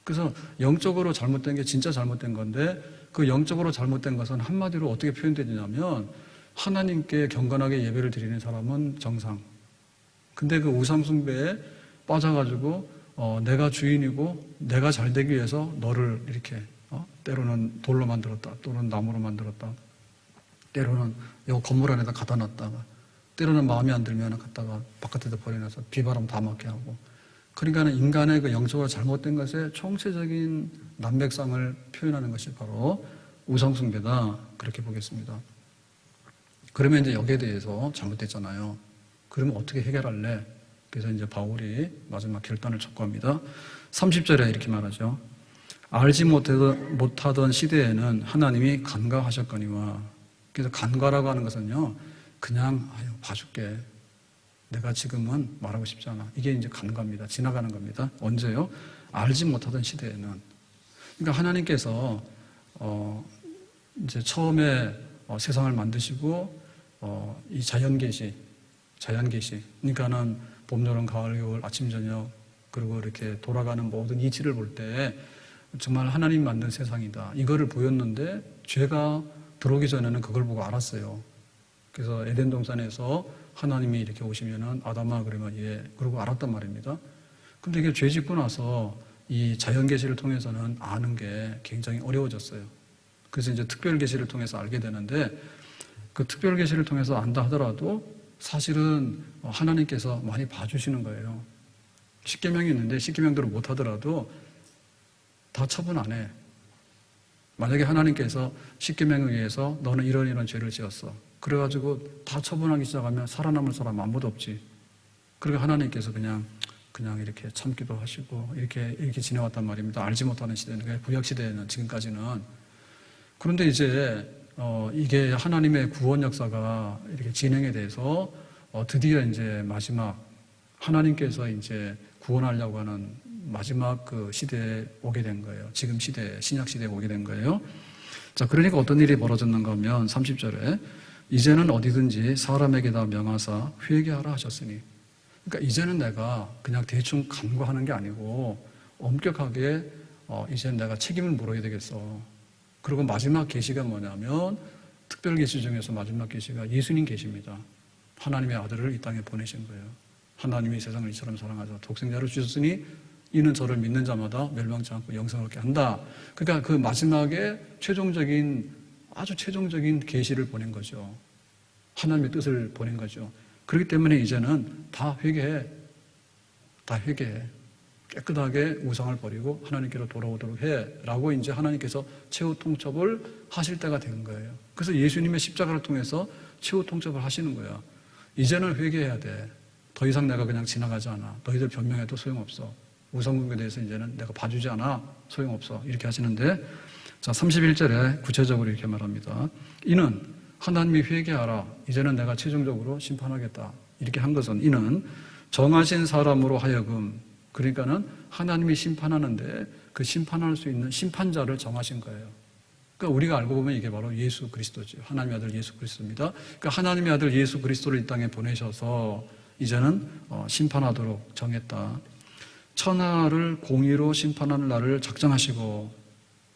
그래서 영적으로 잘못된 게 진짜 잘못된 건데 그 영적으로 잘못된 것은 한마디로 어떻게 표현되냐면 하나님께 경건하게 예배를 드리는 사람은 정상. 근데 그 우상숭배에 빠져가지고 내가 주인이고 내가 잘 되기 위해서 너를 이렇게 때로는 돌로 만들었다. 또는 나무로 만들었다. 때로는 이 건물 안에다 갖다 놨다가 때로는 마음에 안 들면 갖다가 바깥에다 버려놔서 비바람 다 맞게 하고 그러니까 인간의 그 영적으로 잘못된 것의 총체적인 난백상을 표현하는 것이 바로 우상숭배다. 그렇게 보겠습니다. 그러면 이제 여기에 대해서 잘못됐잖아요. 그러면 어떻게 해결할래? 그래서 이제 바울이 마지막 결단을 촉구합니다. 30절에 이렇게 말하죠. 알지 못하던 시대에는 하나님이 간과하셨거니와. 그래서 간과라고 하는 것은요, 그냥 봐줄게. 내가 지금은 말하고 싶지 않아. 이게 이제 간과입니다. 지나가는 겁니다. 언제요? 알지 못하던 시대에는. 그러니까 하나님께서 이제 처음에 세상을 만드시고 이 자연계시, 그러니까는 봄, 여름, 가을, 겨울, 아침, 저녁, 그리고 이렇게 돌아가는 모든 이치를 볼 때 정말 하나님 만든 세상이다. 이거를 보였는데 죄가 들어오기 전에는 그걸 보고 알았어요. 그래서 에덴 동산에서 하나님이 이렇게 오시면은 아담아 그러면 예, 그러고 알았단 말입니다. 근데 이게 죄 짓고 나서 이 자연 계시를 통해서는 아는 게 굉장히 어려워졌어요. 그래서 이제 특별 계시를 통해서 알게 되는데 그 특별 계시를 통해서 안다 하더라도 사실은 하나님께서 많이 봐주시는 거예요. 십계명이 있는데 십계명대로 못 하더라도 다 처분 안 해. 만약에 하나님께서 십계명에 의해서 너는 이런 죄를 지었어. 그래가지고 다 처분하기 시작하면 살아남을 사람 아무도 없지. 그리고 하나님께서 그냥 이렇게 참기도 하시고 이렇게 지내왔단 말입니다. 알지 못하는 시대는, 구약 시대에는, 지금까지는. 그런데 이제 이게 하나님의 구원 역사가 이렇게 진행에 대해서 드디어 이제 마지막 하나님께서 이제 구원하려고 하는 마지막 그 시대에 오게 된 거예요. 지금 시대, 신약 시대에 오게 된 거예요. 자, 그러니까 어떤 일이 벌어졌는가 하면 30절에 이제는 어디든지 사람에게 다 명하사 회개하라 하셨으니. 그러니까 이제는 내가 그냥 대충 간과하는 게 아니고 엄격하게 이제는 내가 책임을 물어야 되겠어. 그리고 마지막 계시가 뭐냐면 특별 계시 중에서 마지막 계시가 예수님 계시입니다. 하나님의 아들을 이 땅에 보내신 거예요. 하나님이 세상을 이처럼 사랑하사 독생자를 주셨으니 이는 저를 믿는 자마다 멸망치 않고 영생을 얻게 한다. 그러니까 그 마지막에 아주 최종적인 계시를 보낸 거죠. 하나님의 뜻을 보낸 거죠. 그렇기 때문에 이제는 다 회개해. 깨끗하게 우상을 버리고 하나님께로 돌아오도록 해. 라고 이제 하나님께서 최후 통첩을 하실 때가 된 거예요. 그래서 예수님의 십자가를 통해서 최후 통첩을 하시는 거야. 이제는 회개해야 돼. 더 이상 내가 그냥 지나가지 않아. 너희들 변명해도 소용없어. 우상숭배에 대해서 이제는 내가 봐주지 않아. 소용없어. 이렇게 하시는데, 자, 31절에 구체적으로 이렇게 말합니다. 이는 하나님이 회개하라. 이제는 내가 최종적으로 심판하겠다. 이렇게 한 것은 이는 정하신 사람으로 하여금, 그러니까는 하나님이 심판하는데 그 심판할 수 있는 심판자를 정하신 거예요. 그러니까 우리가 알고 보면 이게 바로 예수 그리스도죠. 하나님의 아들 예수 그리스도입니다. 그러니까 하나님의 아들 예수 그리스도를 이 땅에 보내셔서 이제는 심판하도록 정했다. 천하를 공의로 심판하는 날을 작정하시고,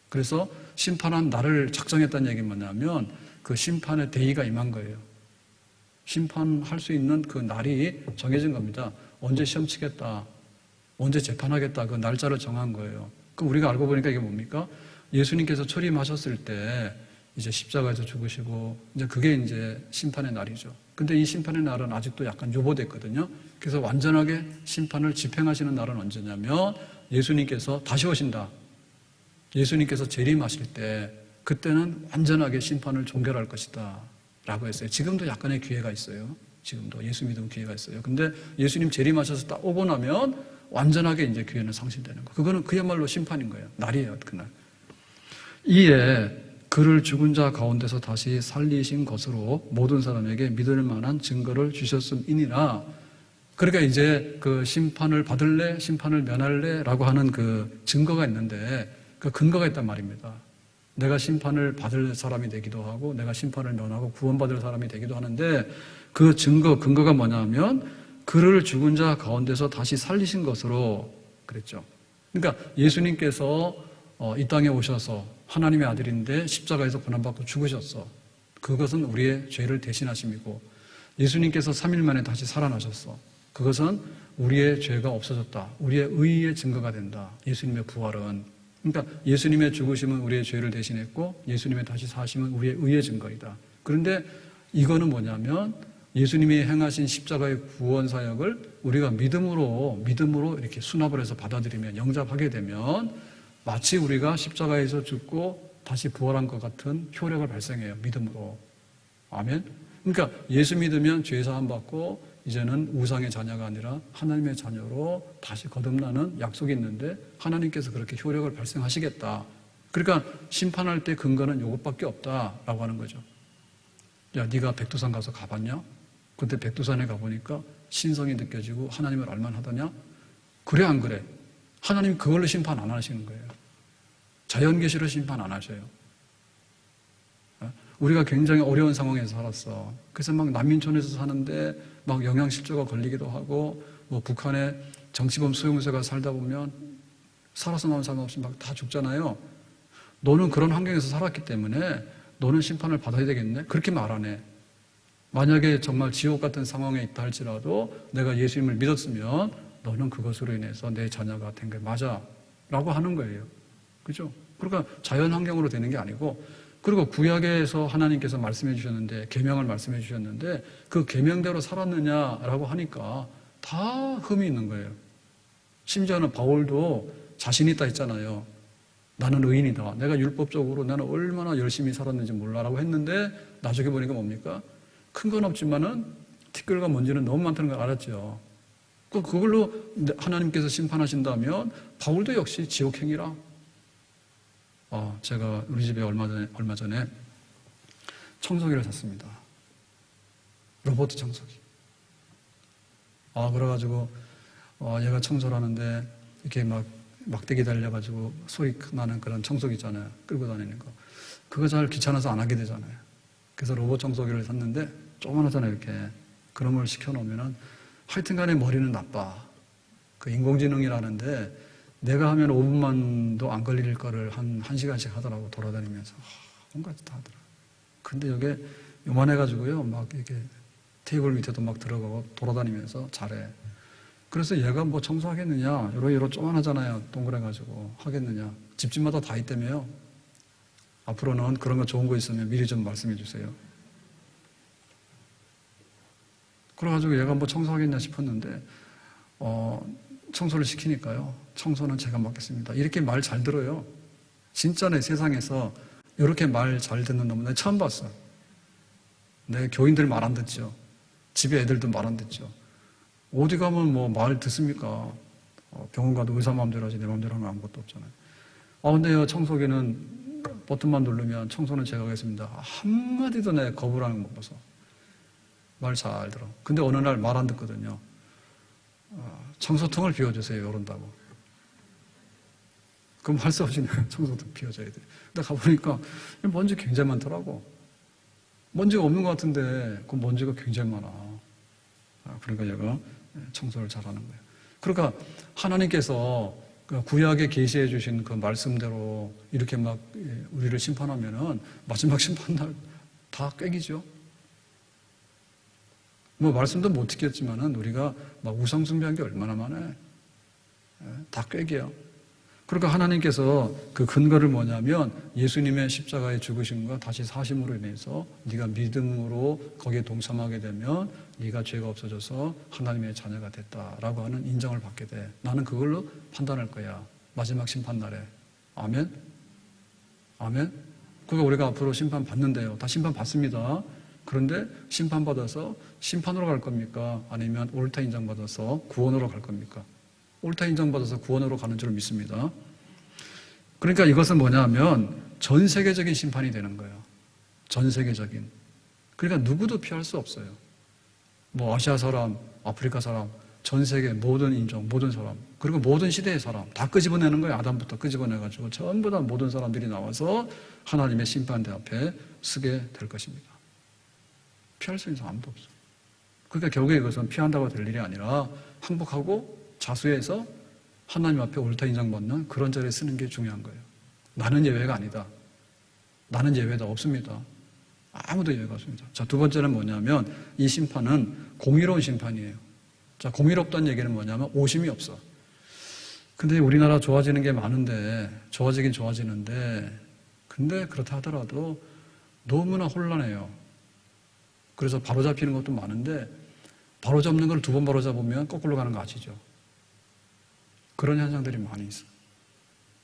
그래서 심판한 날을 작정했다는 얘기는 뭐냐면 그 심판의 대의가 임한 거예요. 심판할 수 있는 그 날이 정해진 겁니다. 언제 시험 치겠다, 언제 재판하겠다, 그 날짜를 정한 거예요. 그럼 우리가 알고 보니까 이게 뭡니까? 예수님께서 초림하셨을 때 이제 십자가에서 죽으시고 이제 그게 이제 심판의 날이죠. 근데 이 심판의 날은 아직도 약간 유보됐거든요. 그래서 완전하게 심판을 집행하시는 날은 언제냐면 예수님께서 다시 오신다. 예수님께서 재림하실 때 그때는 완전하게 심판을 종결할 것이다 라고 했어요. 지금도 약간의 기회가 있어요. 지금도 예수 믿으면 기회가 있어요. 근데 예수님 재림하셔서 딱 오고 나면 완전하게 이제 기회는 상실되는 거예요. 그거는 그야말로 심판인 거예요. 날이에요, 그날. 이에 그를 죽은 자 가운데서 다시 살리신 것으로 모든 사람에게 믿을 만한 증거를 주셨음이니라. 그러니까 이제 그 심판을 받을래, 심판을 면할래 라고 하는 그 증거가 있는데 그 근거가 있단 말입니다. 내가 심판을 받을 사람이 되기도 하고 내가 심판을 면하고 구원받을 사람이 되기도 하는데 그 근거가 뭐냐면 그를 죽은 자 가운데서 다시 살리신 것으로 그랬죠. 그러니까 예수님께서 이 땅에 오셔서 하나님의 아들인데 십자가에서 고난받고 죽으셨어. 그것은 우리의 죄를 대신하심이고 예수님께서 3일 만에 다시 살아나셨어. 그것은 우리의 죄가 없어졌다. 우리의 의의 증거가 된다. 예수님의 부활은. 그러니까 예수님의 죽으심은 우리의 죄를 대신했고 예수님의 다시 사심은 우리의 의의 증거이다. 그런데 이거는 뭐냐면 예수님이 행하신 십자가의 구원 사역을 우리가 믿음으로 이렇게 수납을 해서 받아들이면, 영접하게 되면 마치 우리가 십자가에서 죽고 다시 부활한 것 같은 효력을 발생해요. 믿음으로. 아멘. 그러니까 예수 믿으면 죄 사함 받고 이제는 우상의 자녀가 아니라 하나님의 자녀로 다시 거듭나는 약속이 있는데 하나님께서 그렇게 효력을 발생하시겠다. 그러니까 심판할 때 근거는 이것밖에 없다라고 하는 거죠. 야, 네가 백두산 가서 가봤냐? 그때 백두산에 가보니까 신성이 느껴지고 하나님을 알만하더냐? 그래 안 그래? 하나님 그걸로 심판 안 하시는 거예요. 자연계시로 심판 안 하셔요. 우리가 굉장히 어려운 상황에서 살았어. 그래서 막 난민촌에서 사는데 막 영양실조가 걸리기도 하고 뭐 북한에 정치범 수용소가 살다 보면 살아서 나온 사람 없이 막 다 죽잖아요. 너는 그런 환경에서 살았기 때문에 너는 심판을 받아야 되겠네? 그렇게 말 안 해. 만약에 정말 지옥 같은 상황에 있다 할지라도 내가 예수님을 믿었으면 너는 그것으로 인해서 내 자녀가 된 게 맞아 라고 하는 거예요. 그죠? 그러니까 자연 환경으로 되는 게 아니고, 그리고 구약에서 하나님께서 말씀해 주셨는데, 계명을 말씀해 주셨는데 그 계명대로 살았느냐라고 하니까 다 흠이 있는 거예요. 심지어는 바울도 자신 있다 했잖아요. 나는 의인이다. 내가 율법적으로 나는 얼마나 열심히 살았는지 몰라라고 했는데 나중에 보니까 뭡니까? 큰 건 없지만은 티끌과 먼지는 너무 많다는 걸 알았죠. 그걸로 하나님께서 심판하신다면 바울도 역시 지옥행이라. 제가 우리 집에 얼마 전에 청소기를 샀습니다. 로봇 청소기. 그래가지고 얘가 청소를 하는데 이렇게 막 막대기 달려가지고 소리 나는 그런 청소기 있잖아요. 끌고 다니는 거. 그거 잘 귀찮아서 안 하게 되잖아요. 그래서 로봇 청소기를 샀는데 조그만하잖아요. 이렇게. 그런 걸 시켜놓으면은 하여튼 간에 머리는 나빠. 그 인공지능이라는데 내가 하면 5분만도 안 걸릴 거를 한 1시간씩 하더라고. 돌아다니면서. 뭔가 다 하더라. 근데 이게 요만해가지고요. 막 이렇게 테이블 밑에도 막 들어가고 돌아다니면서 잘해. 그래서 얘가 뭐 청소하겠느냐. 요러 쪼만하잖아요. 동그래가지고. 하겠느냐. 집집마다 다 있다며요. 앞으로는 그런 거 좋은 거 있으면 미리 좀 말씀해 주세요. 그래가지고 얘가 뭐 청소하겠냐 싶었는데, 청소를 시키니까요. 청소는 제가 맡겠습니다. 이렇게 말 잘 들어요. 진짜네, 세상에서 이렇게 말 잘 듣는 놈은 내가 처음 봤어. 내 교인들 말 안 듣죠. 집에 애들도 말 안 듣죠. 어디 가면 뭐 말 듣습니까? 병원 가도 의사 마음대로 하지 내 마음대로 하면 아무것도 없잖아요. 근데요, 청소기는 버튼만 누르면 청소는 제가 하겠습니다. 한마디도 내 거부라는 거 못 봐서. 말 잘 들어. 근데 어느 날 말 안 듣거든요. 청소통을 비워주세요. 이런다고. 그럼 할 수 없이 청소통 비워줘야 돼. 근데 가보니까 먼지 굉장히 많더라고. 먼지가 없는 것 같은데 그 먼지가 굉장히 많아. 그러니까 얘가 청소를 잘하는 거예요. 그러니까 하나님께서 구약에 계시해 주신 그 말씀대로 이렇게 막 우리를 심판하면은 마지막 심판날 다 꾀기죠. 뭐 말씀도 못 듣겠지만은 우리가 막 우상 숭배한 게 얼마나 많아요. 다 꾀기야. 그러니까 하나님께서 그 근거를 뭐냐면 예수님의 십자가의 죽으심과 다시 사심으로 인해서 네가 믿음으로 거기에 동참하게 되면 네가 죄가 없어져서 하나님의 자녀가 됐다라고 하는 인정을 받게 돼. 나는 그걸로 판단할 거야. 마지막 심판날에. 아멘? 아멘? 그러니까 우리가 앞으로 심판 받는데요. 다 심판 받습니다. 그런데 심판받아서 심판으로 갈 겁니까? 아니면 옳다 인정받아서 구원으로 갈 겁니까? 옳다 인정받아서 구원으로 가는 줄 믿습니다. 그러니까 이것은 뭐냐면 전 세계적인 심판이 되는 거예요. 전 세계적인. 그러니까 누구도 피할 수 없어요. 뭐 아시아 사람, 아프리카 사람, 전 세계 모든 인종, 모든 사람, 그리고 모든 시대의 사람 다 끄집어내는 거예요. 아담부터 끄집어내가지고 전부 다 모든 사람들이 나와서 하나님의 심판대 앞에 서게 될 것입니다. 피할 수 있는 사람 아무도 없어요. 그러니까 결국에 이것은 피한다고 될 일이 아니라 항복하고 자수해서 하나님 앞에 옳다 인정받는 그런 자리에 쓰는 게 중요한 거예요. 나는 예외가 아니다. 나는 예외다 없습니다. 아무도 예외가 없습니다. 자, 두 번째는 뭐냐면 이 심판은 공의로운 심판이에요. 자, 공의롭다는 얘기는 뭐냐면 오심이 없어. 근데 우리나라 좋아지는 게 많은데 좋아지긴 좋아지는데 근데 그렇다 하더라도 너무나 혼란해요. 그래서 바로잡히는 것도 많은데 바로잡는 걸 2번 바로잡으면 거꾸로 가는 거 아시죠? 그런 현상들이 많이 있어.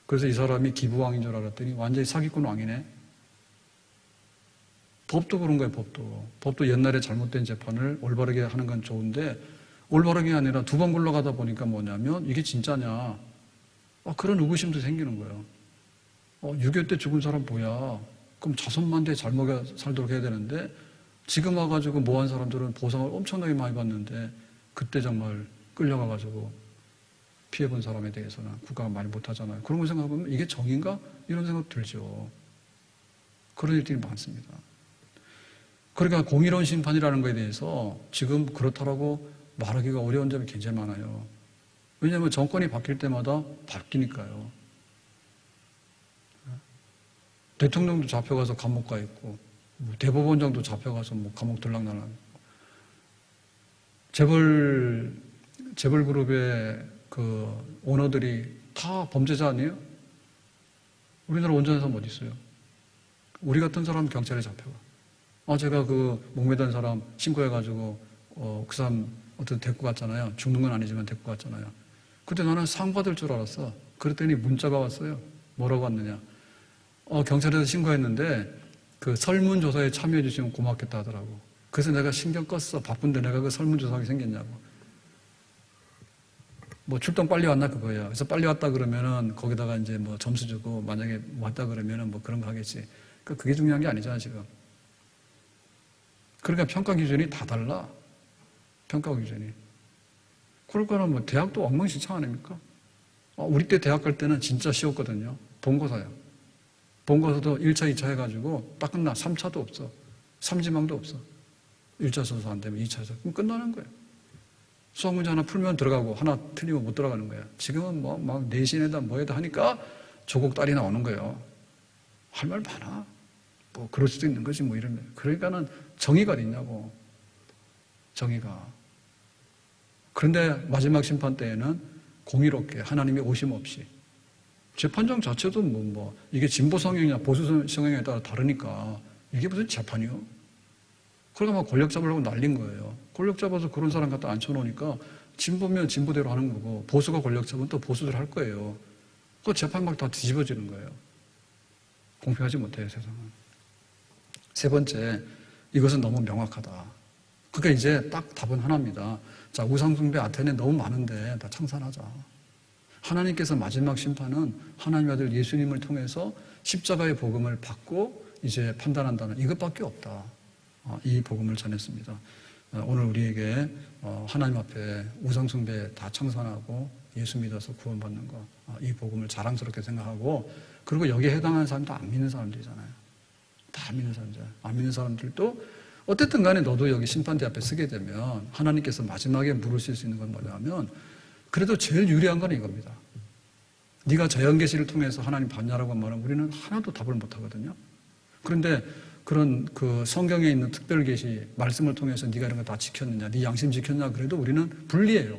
그래서 이 사람이 기부왕인 줄 알았더니 완전히 사기꾼 왕이네. 법도 그런 거예요, 법도. 법도 옛날에 잘못된 재판을 올바르게 하는 건 좋은데, 올바르게 아니라 두 번 굴러가다 보니까 뭐냐면, 이게 진짜냐. 그런 의구심도 생기는 거예요. 6.25 때 죽은 사람 뭐야? 그럼 자손만대 잘 먹여 살도록 해야 되는데, 지금 와가지고 뭐한 사람들은 보상을 엄청나게 많이 받는데, 그때 정말 끌려가가지고 피해본 사람에 대해서는 국가가 많이 못하잖아요. 그런 걸 생각하면 이게 정의인가? 이런 생각 들죠. 그런 일들이 많습니다. 그러니까 공의로운 심판이라는 것에 대해서 지금 그렇다라고 말하기가 어려운 점이 굉장히 많아요. 왜냐하면 정권이 바뀔 때마다 바뀌니까요. 대통령도 잡혀가서 감옥 가 있고, 대법원장도 잡혀가서 감옥 들락날락. 재벌 그룹의 그 오너들이 다 범죄자 아니에요? 우리나라 온전한 사람 어디 있어요? 우리 같은 사람 경찰에 잡혀가. 제가 그 목매단 사람 신고해가지고 그 사람 어떤 데리고 갔잖아요. 죽는 건 아니지만 데리고 갔잖아요. 그때 나는 상 받을 줄 알았어. 그랬더니 문자가 왔어요. 뭐라고 왔느냐? 경찰에서 신고했는데 그 설문조사에 참여해 주시면 고맙겠다 하더라고. 그래서 내가 신경 껐어. 바쁜데 내가 그 설문조사하게 생겼냐고. 출동 빨리 왔나 그거예요. 그래서 빨리 왔다 그러면은 거기다가 이제 점수 주고 만약에 왔다 그러면은 그런 거 하겠지. 그게 중요한 게 아니잖아 지금. 그러니까 평가 기준이 다 달라. 평가 기준이. 그러니까 대학도 엉망진창 아닙니까? 우리 때 대학 갈 때는 진짜 쉬웠거든요. 본고사요. 본고사도 1차, 2차 해가지고 딱 끝나. 3차도 없어. 3지망도 없어. 1차 선수 안 되면 2차에서. 그럼 끝나는 거예요. 수학 문제 하나 풀면 들어가고 하나 틀리면 못 들어가는 거예요. 지금은 막 내신에다 뭐에다 하니까 조국 딸이 나오는 거예요. 할 말 많아. 그럴 수도 있는 거지 이런. 그러니까는 정의가 어딨냐고. 정의가. 그런데 마지막 심판 때에는 공의롭게 하나님이 오심 없이 재판장 자체도 이게 진보 성향이냐 보수 성향에 따라 다르니까 이게 무슨 재판이요? 그러니까 막 권력 잡으려고 날린 거예요. 권력 잡아서 그런 사람 갖다 앉혀놓으니까 진보면 진보대로 하는 거고 보수가 권력 잡으면 또 보수대로 할 거예요. 그 재판 막 다 뒤집어지는 거예요. 공평하지 못해요, 세상은. 세 번째, 이것은 너무 명확하다. 그러니까 이제 딱 답은 하나입니다. 자, 우상숭배 아테네 너무 많은데 다 청산하자. 하나님께서 마지막 심판은 하나님 아들 예수님을 통해서 십자가의 복음을 받고 이제 판단한다는 이것밖에 없다. 이 복음을 전했습니다. 오늘 우리에게 하나님 앞에 우상숭배 다 청산하고 예수 믿어서 구원받는 것, 이 복음을 자랑스럽게 생각하고 그리고 여기에 해당하는 사람도 안 믿는 사람들이잖아요. 다 믿는 사람들. 안 믿는 사람들도 어쨌든 간에 너도 여기 심판대 앞에 서게 되면 하나님께서 마지막에 물으실 수 있는 건 뭐냐면 그래도 제일 유리한 건 이겁니다. 네가 저연계시를 통해서 하나님 봤냐라고 말하면 우리는 하나도 답을 못 하거든요. 그런데 그런 그 성경에 있는 특별 계시 말씀을 통해서 네가 이런 거 다 지켰느냐, 네 양심 지켰냐 그래도 우리는 불리해요.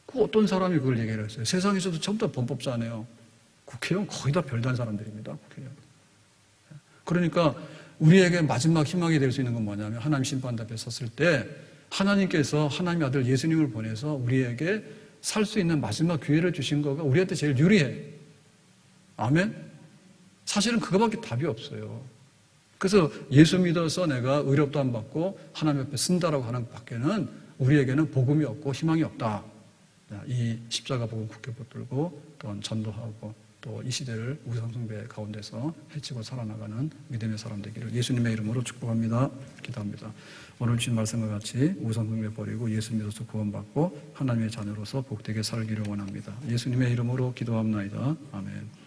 그 어떤 사람이 그걸 얘기를 했어요. 세상에서도 전부 다 범법자네요. 국회의원 거의 다 별단 사람들입니다. 국회의원. 그러니까 우리에게 마지막 희망이 될 수 있는 건 뭐냐면 하나님 심판 앞에 섰을 때 하나님께서 하나님의 아들 예수님을 보내서 우리에게 살 수 있는 마지막 기회를 주신 거가 우리한테 제일 유리해. 아멘? 사실은 그거밖에 답이 없어요. 그래서 예수 믿어서 내가 의롭도 안 받고 하나님 앞에 쓴다라고 하는 것 밖에는 우리에게는 복음이 없고 희망이 없다. 이 십자가 복음 굳게 붙들고 또 전도하고 또 이 시대를 우상숭배 가운데서 해치고 살아나가는 믿음의 사람 되기를 예수님의 이름으로 축복합니다. 기도합니다. 오늘 주신 말씀과 같이 우상숭배 버리고 예수 믿어서 구원받고 하나님의 자녀로서 복되게 살기를 원합니다. 예수님의 이름으로 기도합나이다. 아멘.